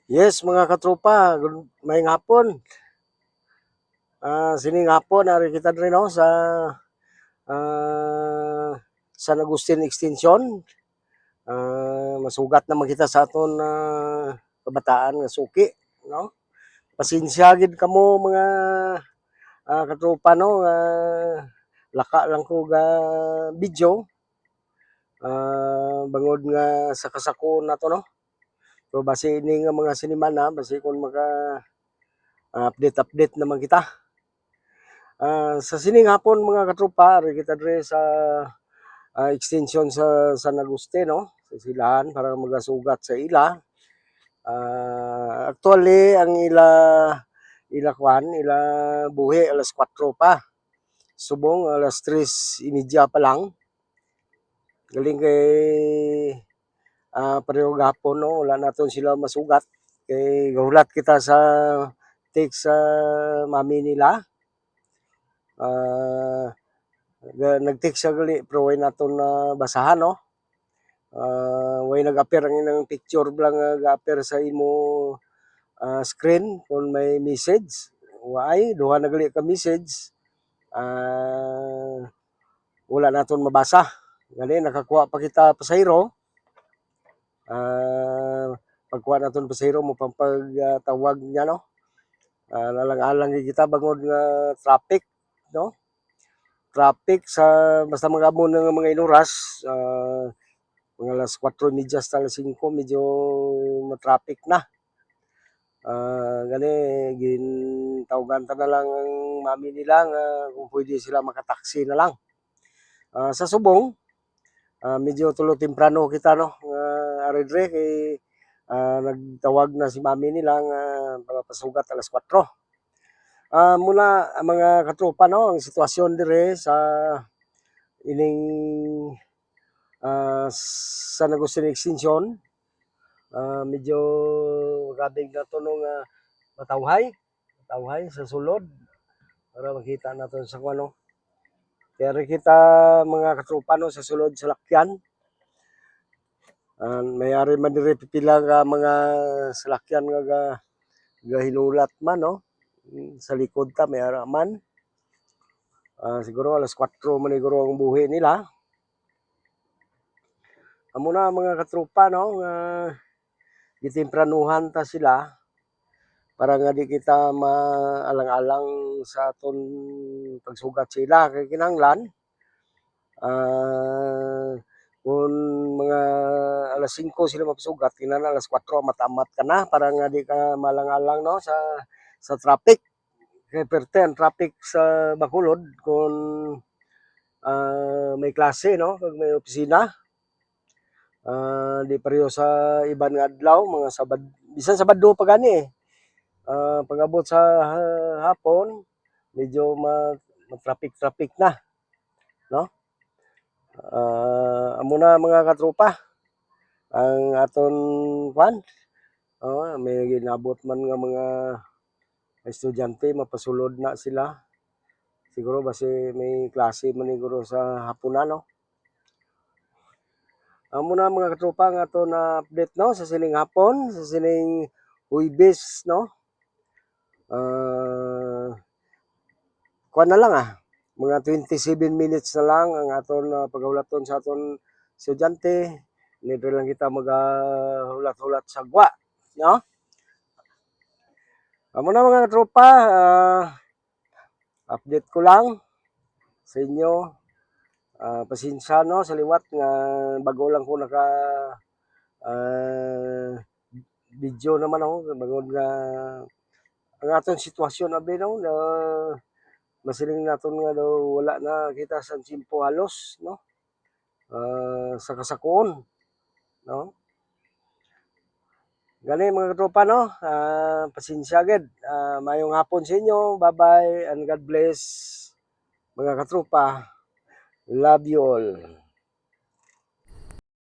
Yes, mga katropa, mayong hapon. Sining hapon, ari kita rin no, sa ah, San Agustin Extension. Masugat naman kita sa aton kabataan nga suki, no? Pasensya gid kamo mga katropa no, laka lang ko ga video. Bangod nga sa kasako na to no. So base ini nga mga sinimana, base kon maka update naman kita. Sa sining hapon mga katropa, ari kita dre sa extension sa San Agustin, no? Sa silahan para magasugat sa ila. Actually, ang ila buhi alas 4 pa. Subong alas 3:30 pa lang. Galing kay pareho gapon, no? Wala naton sila masugat. Kay gahulat kita sa text sa mami nila. Nag-text siya gali pero way naton basahan no. Way nag-appear ang inang picture lang ga-appear sa imo screen kung may message. Way duha na gali ka message. Wala naton mabasa. Gali nakakuha pa kita pasahero. Pagkuha naton pasahero mo pampagtawag niya no. Lalang-alang kita bangod nga traffic no. Traffic sa basta mag-amon ng mga inuras, mga alas 4:30 hasta alas 5 medyo matraffic na. Gani gintawagan ta na lang ang mami nila nga kung pwede sila makataksi na lang. Sa Subong, medyo tulo temprano kita no nga ari dre kay nagtawag na si mami nila nga pasugat alas 4. Muna mga katropa no, ang sitwasyon dire sa ining San Agustin Extension, medyo grabing na to nga matawhay sa sulod para makita natin sa kuno. Kaya kita mga katropa no, sa sulod sa lakyan. Mayari man dire pipila nga mga salakyan nga gahinulat man no. Sa likod ta may man. Siguro alas 4 man siguro ang buhi nila. Amo na mga katropa no nga gitempranuhan ta sila para nga di kita maalang-alang sa aton pagsugat sila kay kinahanglan kung mga alas 5 sila mapasugat kinahanglan alas 4 matamat ka na para nga di ka malang-alang no sa traffic. Kay perte ang traffic sa Bacolod kung may klase no kag may opisina. Di pareho sa iban nga adlaw mga bisan Sabado pa gani pag-abot sa hapon medyo traffic na no. Amo na mga katropa ang aton kwan may ginabot man nga mga estudyante mapasulod na sila siguro base may klase man siguro sa hapunan no. Amo na mga katropa nga aton na update no sa sining hapon sa sining Huwebes no. Kuan na lang mga 27 minutes na lang ang aton pagahulaton sa aton estudyante. Libre lang kita hulat-hulat sa gwa no. Amo na mga katropa, update ko lang sa inyo. Pasensya no sa liwat nga bago lang ko naka video naman ako bangod nga ang aton sitwasyon abi no masiling naton nga daw wala na kita sa simpo halos no sa kasakuon no. Gani mga katropa no, pasensya gid. Mayong hapon sa inyo. Bye-bye and God bless mga katropa. Love you all.